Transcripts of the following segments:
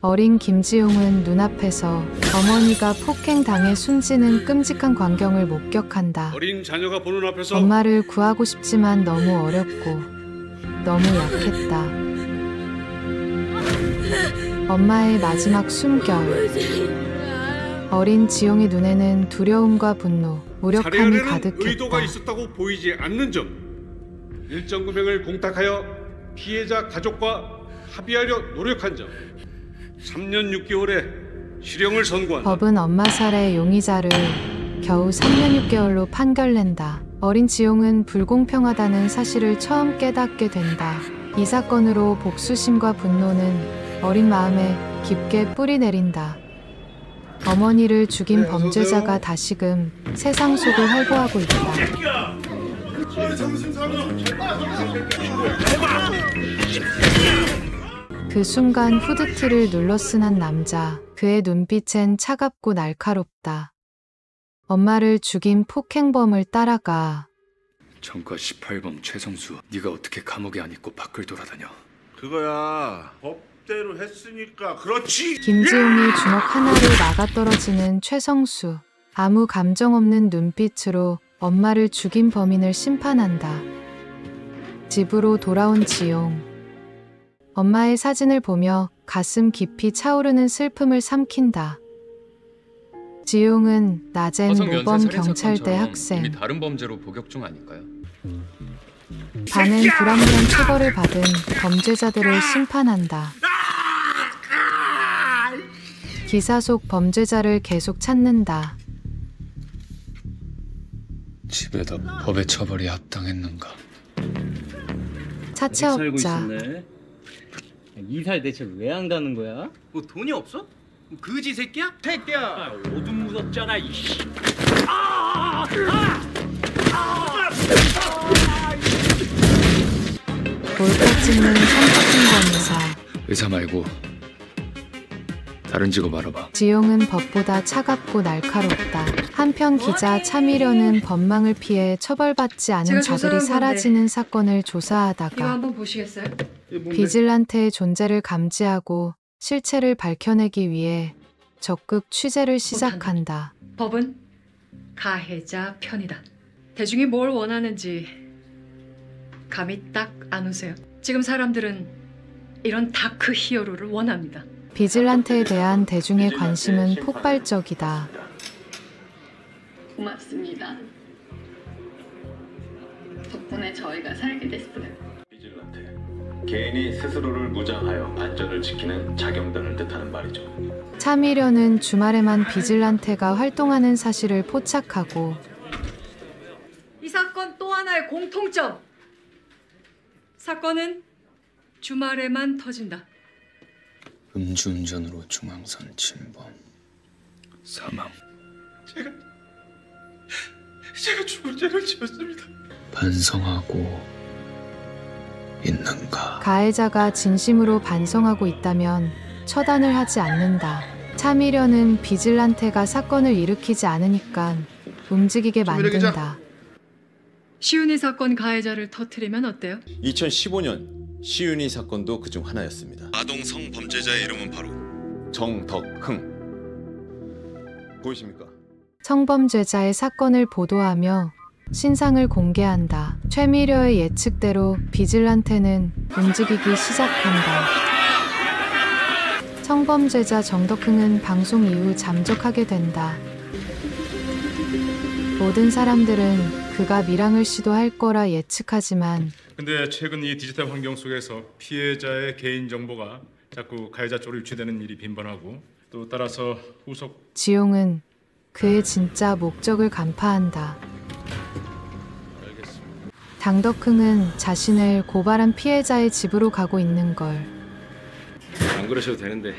어린 김지용은 눈앞에서 어머니가 폭행당해 숨지는 끔찍한 광경을 목격한다. 어린 자녀가 보는 앞에서 엄마를 구하고 싶지만 너무 어렵고 너무 약했다. 엄마의 마지막 숨결. 어린 지용의 눈에는 두려움과 분노, 무력함이 살해하려는 가득했다. 의도가 있었다고 보이지 않는 점, 일정 금액을 공탁하여 피해자 가족과 합의하려 노력한 점, 3년 6개월의 실형을 선고한다. 법은 엄마 살해 용의자를 겨우 3년 6개월로 판결낸다. 어린 지용은 불공평하다는 사실을 처음 깨닫게 된다. 이 사건으로 복수심과 분노는 어린 마음에 깊게 뿌리내린다. 어머니를 죽인 범죄자가 다시금 세상 속을 활보하고 있다. 그 순간 후드티를 눌러 쓴 한 남자. 그의 눈빛엔 차갑고 날카롭다. 엄마를 죽인 폭행범을 따라가. 전과 18범 최성수, 네가 어떻게 감옥에 안 있고 밖을 돌아다녀? 그거야 법대로 했으니까 그렇지. 김지용이 주먹 하나로 나가떨어지는 최성수. 아무 감정 없는 눈빛으로 엄마를 죽인 범인을 심판한다. 집으로 돌아온 지용. 엄마의 사진을 보며 가슴 깊이 차오르는 슬픔을 삼킨다. 지용은 낮엔 모범 경찰대 학생, 이미 다른 범죄로 복역 중 아닐까요? 밤엔 불합리한 처벌을 받은 범죄자들을 심판한다. 기사 속 범죄자를 계속 찾는다. 집에다 법의 처벌이 합당했는가? 사채업자. 이사를 대체 왜 한다는 거야? 뭐 돈이 없어? 그지 새끼야? 새끼야! 오줌 묻었잖아 이씨. 볼까 찍는 성폭행 검사. 의사 말고 다른 직업 알아봐. 지용은 법보다 차갑고 날카롭다. 한편 기자 차미려는 법망을 피해 처벌받지 않은 자들이 사라지는 사건을 이거 조사하다가 한번 보시겠어요? 비질란테의 존재를 감지하고 실체를 밝혀내기 위해 적극 취재를 시작한다. 법은 가해자 편이다. 대중이 뭘 원하는지 감이 딱 안 오세요. 지금 사람들은 이런 다크 히어로를 원합니다. 비질란테에 대한 대중의 관심은 폭발적이다. 고맙습니다. 덕분에 저희가 살게 됐어요. 비질란테, 개인이 스스로를 무장하여 안전을 지키는 자경단을 뜻하는 말이죠. 차미려는 주말에만 비질란테가 활동하는 사실을 포착하고 이 사건 또 하나의 공통점. 사건은 주말에만 터진다. 음주운전으로 중앙선 침범, 사망. 제가 죽을 죄를 지었습니다. 반성하고 있는가? 가해자가 진심으로 반성하고 있다면 처단을 하지 않는다. 차미려는 비질란테가 사건을 일으키지 않으니까 움직이게 만든다. 시윤이 사건 가해자를 터뜨리면 어때요? 2015년 시윤이 사건도 그중 하나였습니다. 아동 성범죄자의 이름은 바로 정덕흥. 보이십니까? 성범죄자의 사건을 보도하며 신상을 공개한다. 최미려의 예측대로 비질란테는 움직이기 시작한다. 성범죄자 정덕흥은 방송 이후 잠적하게 된다. 모든 사람들은 그가 밀항을 시도할 거라 예측하지만 근데 최근 이 디지털 환경 속에서 피해자의 개인 정보가 자꾸 가해자 쪽으로 유치되는 일이 빈번하고 또 따라서 후속 지용은 그의 진짜 목적을 간파한다. 당덕흥은 자신을 고발한 피해자의 집으로 가고 있는 걸. 안 그러셔도 되는데.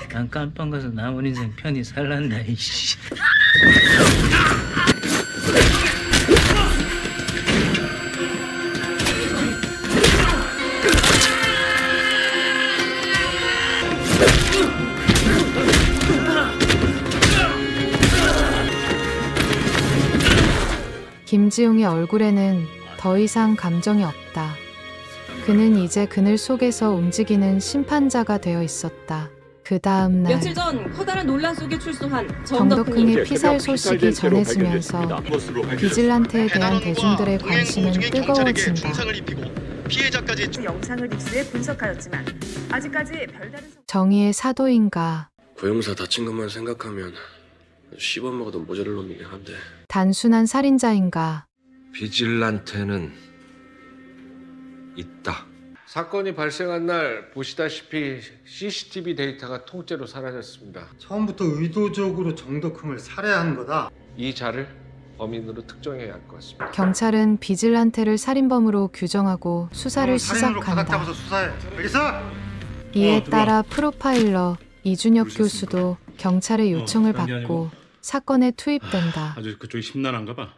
난 깜빵 가서 남은 인생 편히 살란다 이씨. 김지용의 얼굴에는 더 이상 감정이 없다. 그는 이제 그늘 속에서 움직이는 심판자가 되어 있었다. 그 다음 날 며칠 전 커다란 논란 속에 출소한 정덕흥의 피살 소식이 전해지면서 비질란테에 대한 대중들의 관심은 뜨거워진다. 피해자까지 영상을 입수해 분석하였지만 아직까지 별다른 정의의 사도인가? 고용사 다친 것만 생각하면 씹어 먹어도 모자랄 놈이긴 한데 단순한 살인자인가? 비질란테는 있다. 사건이 발생한 날 보시다시피 CCTV 데이터가 통째로 사라졌습니다. 처음부터 의도적으로 정덕흥을 살해한 거다. 이 자를 범인으로 특정해야 할 것 같습니다. 경찰은 비질란테를 살인범으로 규정하고 수사를 살인으로 가닥 시작한다. 잡아서 수사해. 알겠어? 이에 따라 프로파일러 이준혁 교수도 경찰의 요청을 받고 사건에 투입된다. 아주 그쪽이 심란한가 봐.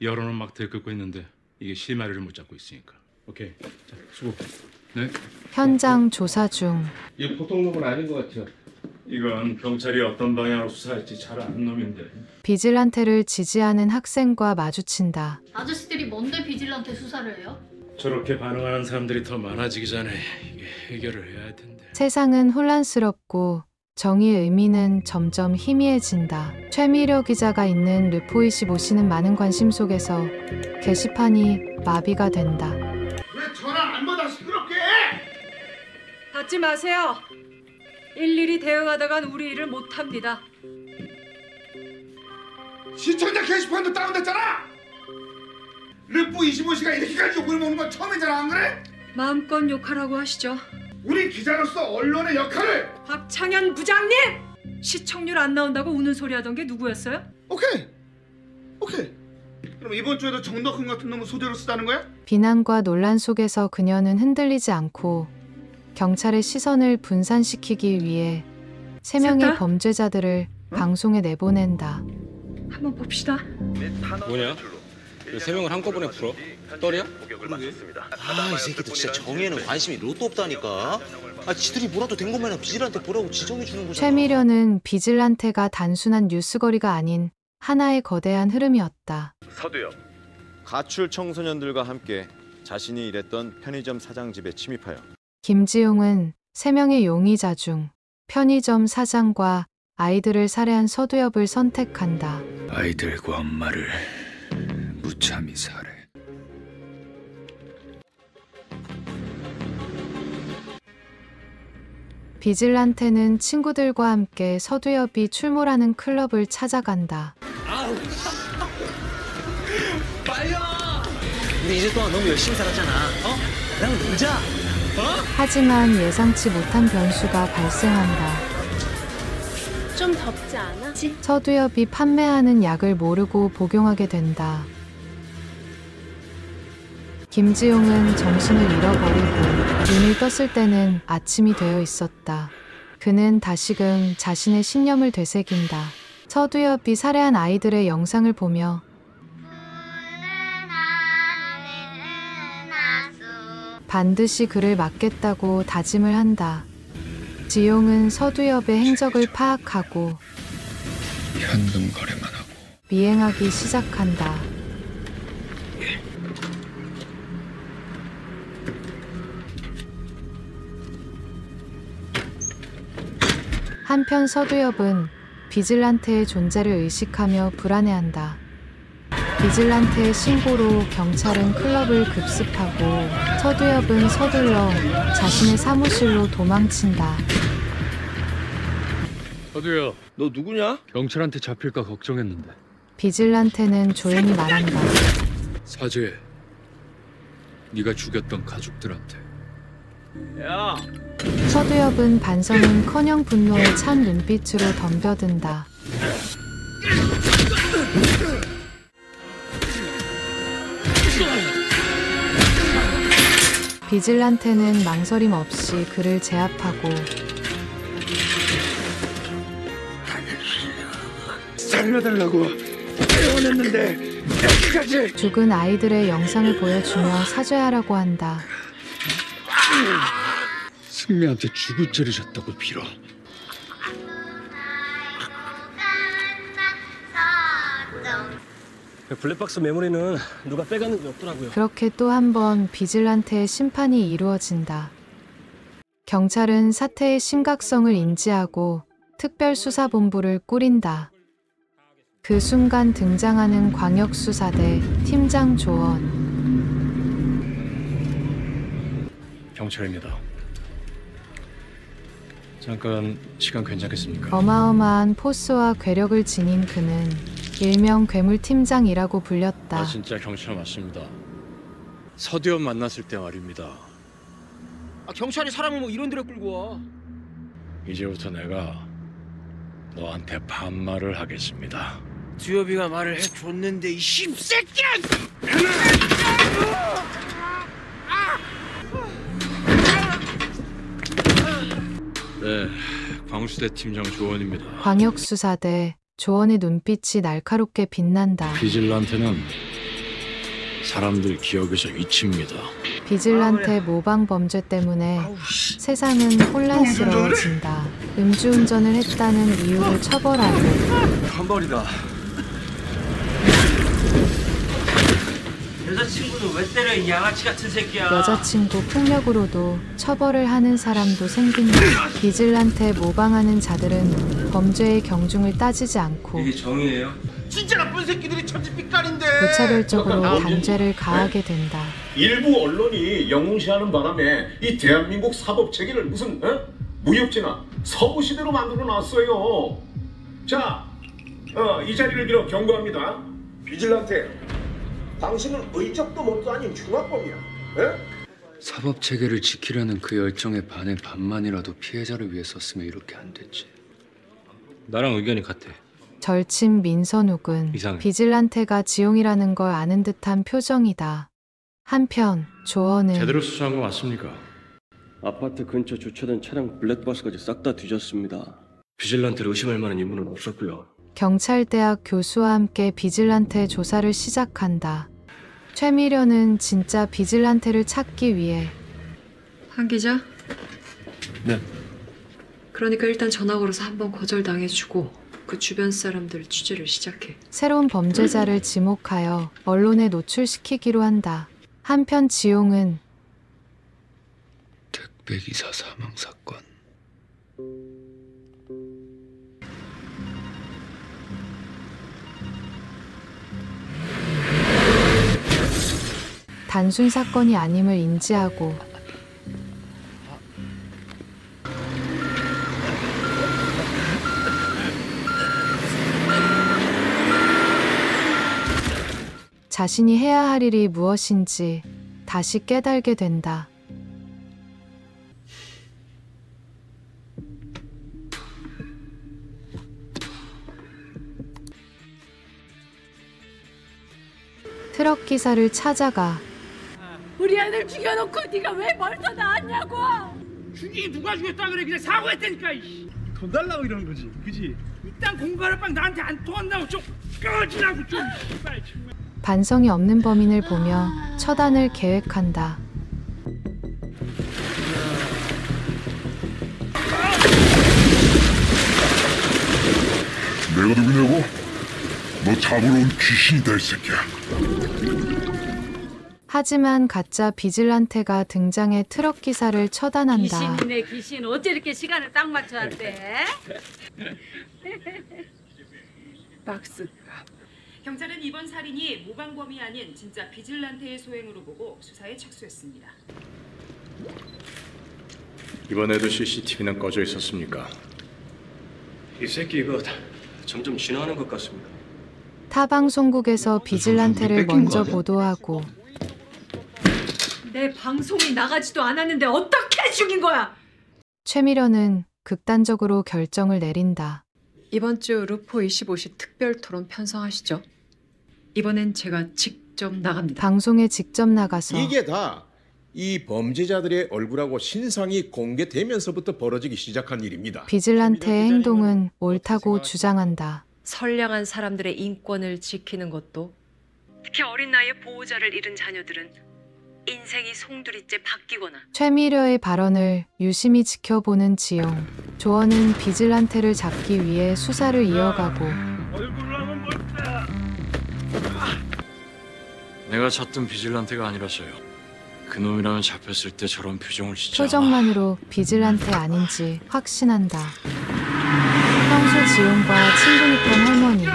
여론은 막 들끓고 있는데 이게 실마리를 못 잡고 있으니까. 오케이, 자 수고. 네. 현장 조사 중 이게 보통 놈은 아닌 것 같아요. 이건 경찰이 어떤 방향으로 수사할지 잘 아는 놈인데. 비질란테를 지지하는 학생과 마주친다. 아저씨들이 뭔데 비질란테 수사를 해요? 저렇게 반응하는 사람들이 더 많아지기 전에 이게 해결을 해야 할 텐데. 세상은 혼란스럽고 정의의 의미는 점점 희미해진다. 최미려 기자가 있는 르포이시 모시는 많은 관심 속에서 게시판이 마비가 된다. 왜 전화 안 받아 시끄럽게 해? 받지 마세요. 일일이 대응하다간 우리 일을 못합니다. 시청자 게시판도 다운됐잖아. 르프 25시가 이렇게까지 욕을 먹는 건 처음이잖아, 안 그래? 마음껏 욕하라고 하시죠. 우리 기자로서 언론의 역할을. 박창현 부장님! 시청률 안 나온다고 우는 소리 하던 게 누구였어요? 오케이. 그럼 이번 주에도 정덕흥 같은 놈을 소재로 쓰다는 거야? 비난과 논란 속에서 그녀는 흔들리지 않고 경찰의 시선을 분산시키기 위해 3명의 됐다. 범죄자들을 방송에 내보낸다. 한번 봅시다. 뭐냐? 그 3명을 한꺼번에 풀어? 떨이야? 이 새끼들 진짜 정의에는 관심이 로또 없다니까. 지들이 뭐라도 된 것마냥 비질한테 보라고 지정해 주는 거잖아. 최미려는 비질란테가 단순한 뉴스거리가 아닌 하나의 거대한 흐름이었다. 서두엽. 가출 청소년들과 함께 자신이 일했던 편의점 사장 집에 침입하여 김지용은 3명의 용의자 중 편의점 사장과 아이들을 살해한 서두엽을 선택한다. 아이들과 엄마를 무참히 살해. 비질란테는 친구들과 함께 서두엽이 출몰하는 클럽을 찾아간다. 빨려! 우리 이제 동안 너무 열심히 살았잖아. 나랑 놀자. 하지만 예상치 못한 변수가 발생한다. 좀 덥지 않아? 서두엽이 판매하는 약을 모르고 복용하게 된다. 김지용은 정신을 잃어버리고 눈을 떴을 때는 아침이 되어 있었다. 그는 다시금 자신의 신념을 되새긴다. 서두엽이 살해한 아이들의 영상을 보며 반드시 그를 막겠다고 다짐을 한다. 지용은 서두엽의 행적을 파악하고 현금 거래만 하고 미행하기 시작한다. 한편 서두엽은 비질란테의 존재를 의식하며 불안해한다. 비질란테의 신고로 경찰은 클럽을 급습하고 서두엽은 서둘러 자신의 사무실로 도망친다. 서두엽, 너 누구냐? 경찰한테 잡힐까 걱정했는데. 비질란테는 조용히 말한다. 사죄해. 네가 죽였던 가족들한테. 야! 서두엽은 반성은커녕 분노에 찬 눈빛으로 덤벼든다. 비질란테는 망설임 없이 그를 제압하고 살려달라고 애원했는데 여기까지. 죽은 아이들의 영상을 보여주며 사죄하라고 한다. 승리한테 죽을 죄를 졌다고 빌어. 블랙박스 메모리는 누가 빼갔는지 없더라고요. 그렇게 또 한 번 비질란테의 심판이 이루어진다. 경찰은 사태의 심각성을 인지하고 특별수사본부를 꾸린다. 그 순간 등장하는 광역수사대 팀장 조원. 경찰입니다. 잠깐 시간 괜찮겠습니까? 어마어마한 포스와 괴력을 지닌 그는 일명 괴물팀장이라고 불렸다. 진짜 경찰 맞습니다. 서대원 만났을 때 말입니다. 경찰이 사람을 뭐 이런 데로 끌고 와. 이제부터 내가 너한테 반말을 하겠습니다. 두엽이가 말을 해줬는데 이 씹새끼야! 네, 광수대 팀장 조원입니다. 광역수사대 조원의 눈빛이 날카롭게 빛난다. 비질란테는 사람들 기억에서 잊힙니다. 비질란테 모방 범죄 때문에 세상은 혼란스러워진다. 음주운전을 했다는 이유로 처벌하고 한벌이다. 여자친구는 왜 때려 이 양아치 같은 새끼야. 여자친구 폭력으로도 처벌을 하는 사람도 생긴다. 비질란테 모방하는 자들은 범죄의 경중을 따지지 않고 이게 정의예요? 진짜 나쁜 새끼들이 천지빛깔인데. 무차별적으로 단죄를 가하게 된다. 일부 언론이 영웅시하는 바람에 이 대한민국 사법 체계를 무슨 무협지나 서부 시대로 만들어 놨어요. 자, 이 자리를 빌어 경고합니다. 비질란테, 당신은 의적도 못도 아닌 흉악범이야. 사법 체계를 지키려는 그 열정의 반의 반만이라도 피해자를 위해 썼으면 이렇게 안 됐지. 나랑 의견이 같아. 절친 민선욱은 이상해. 비질란테가 지용이라는 걸 아는 듯한 표정이다. 한편 조원은 제대로 수사한 거 맞습니까? 아파트 근처 주차된 차량 블랙박스까지 싹 다 뒤졌습니다. 비질란테를 의심할 만한 인물은 없었고요. 경찰대학 교수와 함께 비질란테 조사를 시작한다. 최미련은 진짜 비질란테를 찾기 위해 한 기자? 네. 그러니까 일단 전화 걸어서 한번 거절당해주고 그 주변 사람들 취재를 시작해. 새로운 범죄자를 지목하여 언론에 노출시키기로 한다. 한편 지용은 택배기사 사망 사건. 단순 사건이 아님을 인지하고 자신이 해야 할 일이 무엇인지 다시 깨달게 된다. 트럭 기사를 찾아가 우리 애들 죽여놓고 네가 왜 벌써 나왔냐고. 죽이긴 누가 죽였다 그래. 그냥 사고했다니까. 돈 달라고 이러는 거지, 그지? 일단 공갈빵 나한테 안 통한다고 좀 꺼지라고 좀. 반성이 없는 범인을 보며 처단을 계획한다. 내가 누구냐고? 너 잡으러 온 귀신이다 이 새끼야. 하지만 가짜 비질란테가 등장해 트럭 기사를 처단한다. 귀신이네 귀신. 어째 이렇게 시간을 딱 맞춰왔대? 박스. 경찰은 이번 살인이 모방범이 아닌 진짜 비질란테의 소행으로 보고 수사에 착수했습니다. 이번에도 CCTV는 꺼져 있었습니까? 이 새끼 이거 점점 진화하는 것 같습니다. 타 방송국에서 비질란테를 먼저 보도하고 내 방송이 나가지도 않았는데 어떻게 죽인 거야? 최미련은 극단적으로 결정을 내린다. 이번 주 루포 25시 특별 토론 편성하시죠. 이번엔 제가 직접 나갑니다. 방송에 직접 나가서 이게 다 이 범죄자들의 얼굴하고 신상이 공개되면서부터 벌어지기 시작한 일입니다. 비질란테의 행동은 옳다고 주장한다. 선량한 사람들의 인권을 지키는 것도, 특히 어린 나이에 보호자를 잃은 자녀들은 인생이 송두리째 바뀌거나 최미려의 발언을 유심히 지켜보는 지용. 조원은 비질란테를 잡기 위해 수사를 이어가고 얼굴로 하면 뭘까? 내가 찾던 비질란테가 아니라서요. 그놈이라면 잡혔을 때 저런 표정을 짓지 않아. 표정만으로 비질란테 아닌지 확신한다. 평소 지용과 친분있던 할머니.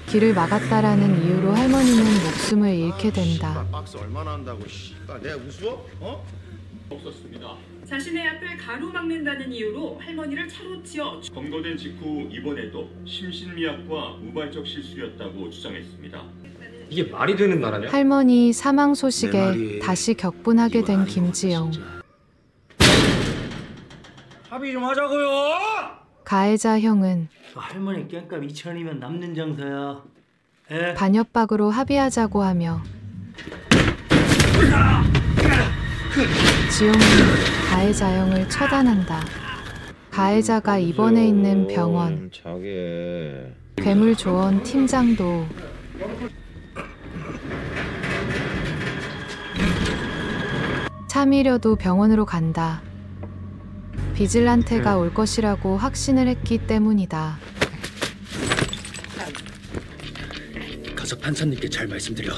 길을 막았다라는 이유로 할머니는 목숨을 잃게 된다. 박스 얼마나 한다고 내가 우스워? 없었습니다. 자신의 앞을 가로막는다는 이유로 할머니를 차로 치어 검거된 직후 이번에도 심신미약과 우발적 실수였다고 주장했습니다. 이게 말이 되는 나라냐? 할머니 사망 내 소식에 말이 다시 격분하게 된 김지영. 합의 좀 하자고요. 가해자 형은 할머니 깽값 2,000원이면 남는 장사야. 에? 반협박으로 합의하자고 하며 지용은 가해자 형을 처단한다. 가해자가 입원해 있는 병원. 괴물 조언 팀장도 참이려도 병원으로 간다. 비질란테가 올 것이라고 확신을 했기 때문이다. 가서 판사님께 잘 말씀드려.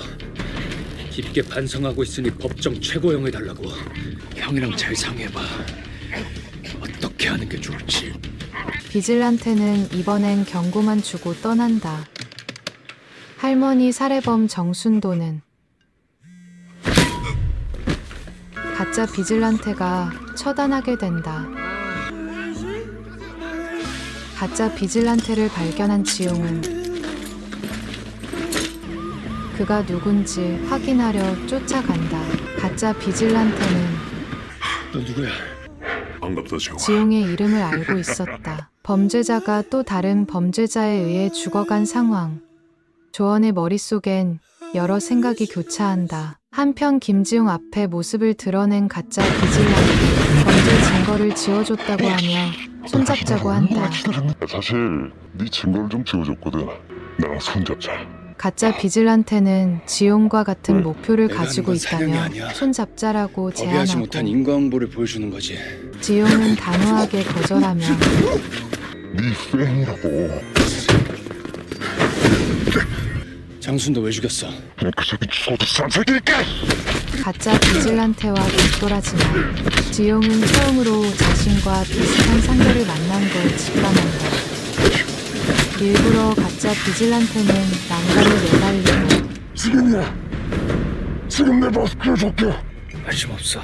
깊게 반성하고 있으니 법정 최고형을 달라고. 형이랑 잘 상의해봐. 어떻게 하는 게 좋을지. 비질란테는 이번엔 경고만 주고 떠난다. 할머니 살해범 정순도는 가짜 비질란테가 처단하게 된다. 가짜 비질란테를 발견한 지용은 그가 누군지 확인하려 쫓아간다. 가짜 비질란테는 너 누구야? 반갑다 지용아. 지용의 이름을 알고 있었다. 범죄자가 또 다른 범죄자에 의해 죽어간 상황. 조언의 머릿속엔 여러 생각이 교차한다. 한편 김지용 앞에 모습을 드러낸 가짜 비질란테. 범죄 증거를 지워줬다고 하며 손잡자고 한다. 사실 네 증거를 좀 지워줬거든. 나랑 손잡자. 가짜 비질란테는 지용과 같은 목표를 내가 가지고 하는 건 사냥이 있다며 아니야. 손잡자라고 법의하지 제안하고 못한 인과응보를 보여주는 거지. 지용은 단호하게 거절하며 네 팬이라고. 장순도 왜 죽였어? 그냥 그 새끼 죽어도 쌈새끼니까. 가짜 비질란테와 뒷돌아지만 지용은 처음으로 자신과 비슷한 상대를 만난 걸 직감한다. 일부러 가짜 비질란테는 난간을 내달리고 지금이야. 지금 내 마스크를 줄게. 관심 없어.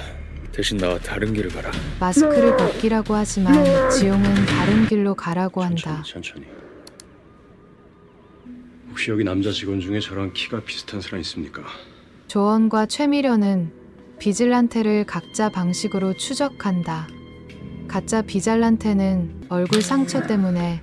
대신 나와 다른 길을 가라. 마스크를 벗기라고 하지만 지용은 다른 길로 가라고 한다. 천천히. 혹시 여기 남자 직원 중에 저랑 키가 비슷한 사람 있습니까? 조언과 최미련은 비질란테를 각자 방식으로 추적한다. 가짜 비질란테는 얼굴 상처 때문에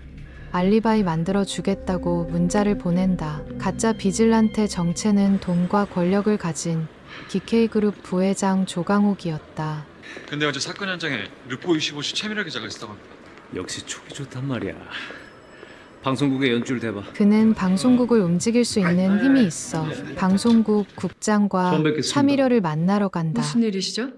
알리바이 만들어 주겠다고 문자를 보낸다. 가짜 비질란테 정체는 돈과 권력을 가진 DK그룹 부회장 조강욱이었다. 근데 어제 사건 현장에 르포 25시 최미라 기자가 있었다고 합니다. 역시 촉이 좋단 말이야. 방송국에 연출 대봐. 그는 방송국을 움직일 수 있는 힘이 있어 방송국 국장과 처음 뵙겠습니다. 차미려를 만나러 간다. 무슨 일이시죠?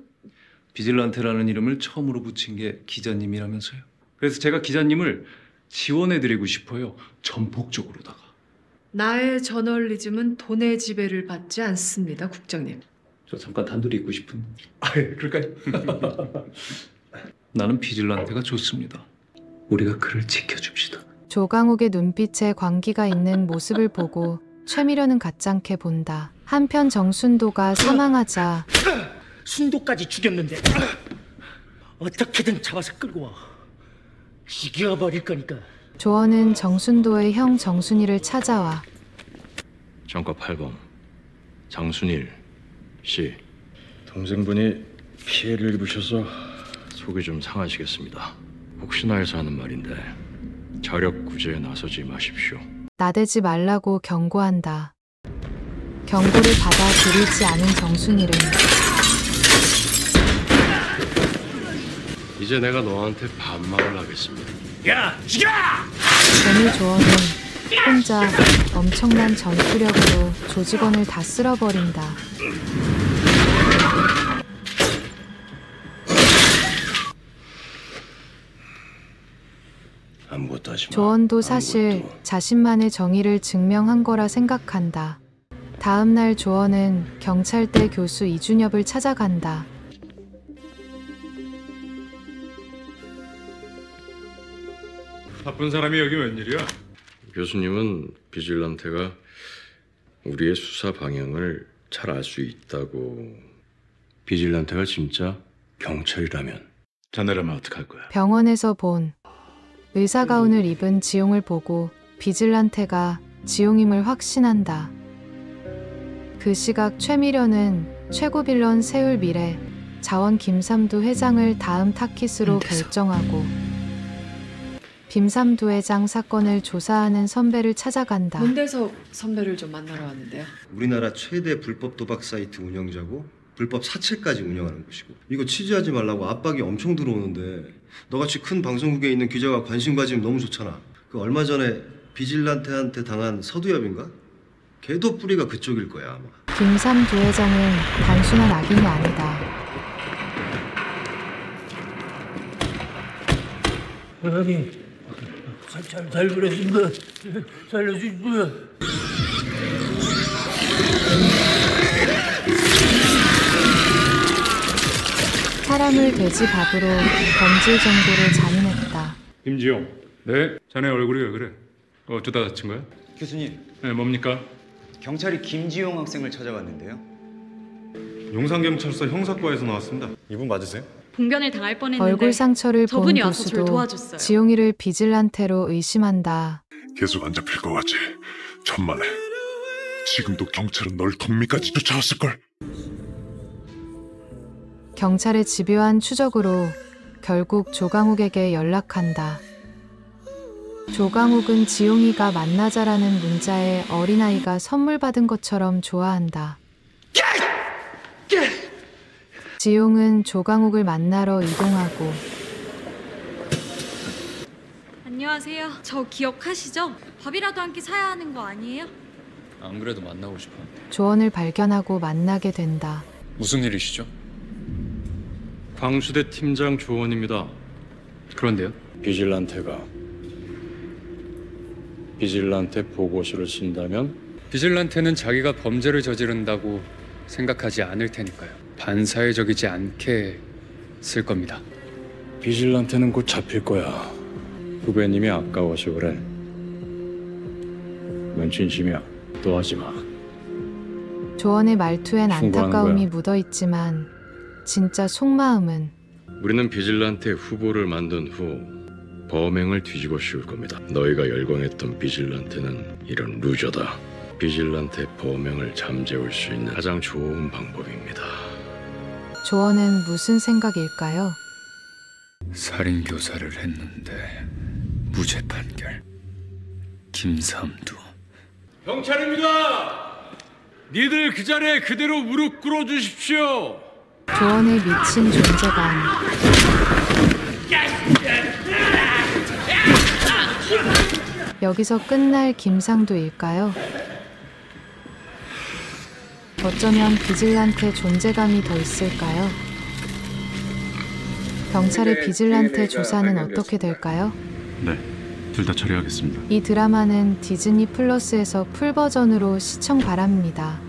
비질란테라는 이름을 처음으로 붙인 게 기자님이라면서요. 그래서 제가 기자님을 지원해드리고 싶어요. 전폭적으로다가. 나의 저널리즘은 돈의 지배를 받지 않습니다, 국장님. 저 잠깐 단둘이 있고 싶은. 그럴까요? 나는 비질란테가 좋습니다. 우리가 그를 지켜줍시다. 조강욱의 눈빛에 광기가 있는 모습을 보고 최미련은 가짱케 본다. 한편 정순도가 사망하자 순도까지 죽였는데 어떻게든 잡아서 끌고 와. 죽여버릴 거니까. 조언은 정순도의 형 정순이를 찾아와 전과 8범 장순일 씨. 동생분이 피해를 입으셔서 속이 좀 상하시겠습니다. 혹시나 해서 하는 말인데 자력 구제에 나서지 마십시오. 나대지 말라고 경고한다. 경고를 받아들이지 않은 정순일은 이제 내가 너한테 반말을 하겠습니다. 야, 죽여! 괴물 조언은 혼자 엄청난 전투력으로 조직원을 다 쓸어버린다. 아무것도 하지 마. 조언도 사실 자신만의 정의를 증명한 거라 생각한다. 다음 날 조원은 경찰대 교수 이준엽을 찾아간다. 바쁜 사람이 여기 웬일이야? 교수님은 비질란테가 우리의 수사 방향을 잘 알 수 있다고. 비질란테가 진짜 경찰이라면 자네라면 어떡할 거야? 병원에서 본 의사 가운을 입은 지용을 보고 비질란테가 지용임을 확신한다. 그 시각 최미련은 최고 빌런 세울 미래, 자원 김삼두 회장을 다음 타깃으로 결정하고 김삼두 회장 사건을 조사하는 선배를 찾아간다. 문대석 선배를 좀 만나러 왔는데요. 우리나라 최대 불법 도박 사이트 운영자고 불법 사채까지 운영하는 곳이고, 이거 취재하지 말라고 압박이 엄청 들어오는데 너같이 큰 방송국에 있는 기자가 관심 가지면 너무 좋잖아. 그 얼마 전에 비질란테한테 당한 서두엽인가? 걔도 뿌리가 그쪽일 거야 아마. 김삼두 회장은 단순한 악인이 아니다. 회장님, 잘 그랬습니다. 살려주십시오. 사람을 돼지밥으로 던질 정도로 잔인했다. 임지용. 네? 자네 얼굴이 왜 그래? 어쩌다 다친 거야? 교수님. 네, 뭡니까? 경찰이 김지용 학생을 찾아갔는데요. 용산경찰서 형사과에서 나왔습니다. 이분 맞으세요? 봉변을 당할 뻔했는데 얼굴 상처를 본 저분이 와서 저를 교수도 도와줬어요. 지용이를 비질란테로 의심한다. 계속 안 잡힐 것 같지? 천만에. 지금도 경찰은 널 덕미까지 쫓아왔을걸. 경찰의 집요한 추적으로 결국 조강욱에게 연락한다. 조강욱은 지용이가 만나자라는 문자에 어린아이가 선물 받은 것처럼 좋아한다. 지용은 조강욱을 만나러 이동하고. 안녕하세요. 저 기억하시죠? 밥이라도 한 끼 사야 하는 거 아니에요? 안 그래도 만나고 싶었는데. 조원을 발견하고 만나게 된다. 무슨 일이시죠? 광수대 팀장 조원입니다. 그런데요? 비질란테가 비질란테 보고서를 쓴다면? 비질란테는 자기가 범죄를 저지른다고 생각하지 않을 테니까요. 반사회적이지 않게 쓸 겁니다. 비질란테는 곧 잡힐 거야. 후배님이 아까워서 그래. 넌 진심이야. 또 하지 마. 조원의 말투엔 충고하는 안타까움이 거야. 묻어있지만 진짜 속마음은 우리는 비질란테 후보를 만든 후 범행을 뒤집어 씌울 겁니다. 너희가 열광했던 비질란테는 이런 루저다. 비질란테 범행을 잠재울 수 있는 가장 좋은 방법입니다. 조원은 무슨 생각일까요? 살인 교사를 했는데 무죄 판결. 김삼두. 경찰입니다. 니들 그 자리에 그대로 무릎 꿇어 주십시오. 조원의 미친 존재감. 여기서 끝날 김상두일까요? 어쩌면 비질란테 존재감이 더 있을까요? 경찰의 비질란테 조사는 어떻게 될까요? 네, 둘 다 처리하겠습니다. 이 드라마는 디즈니 플러스에서 풀버전으로 시청 바랍니다.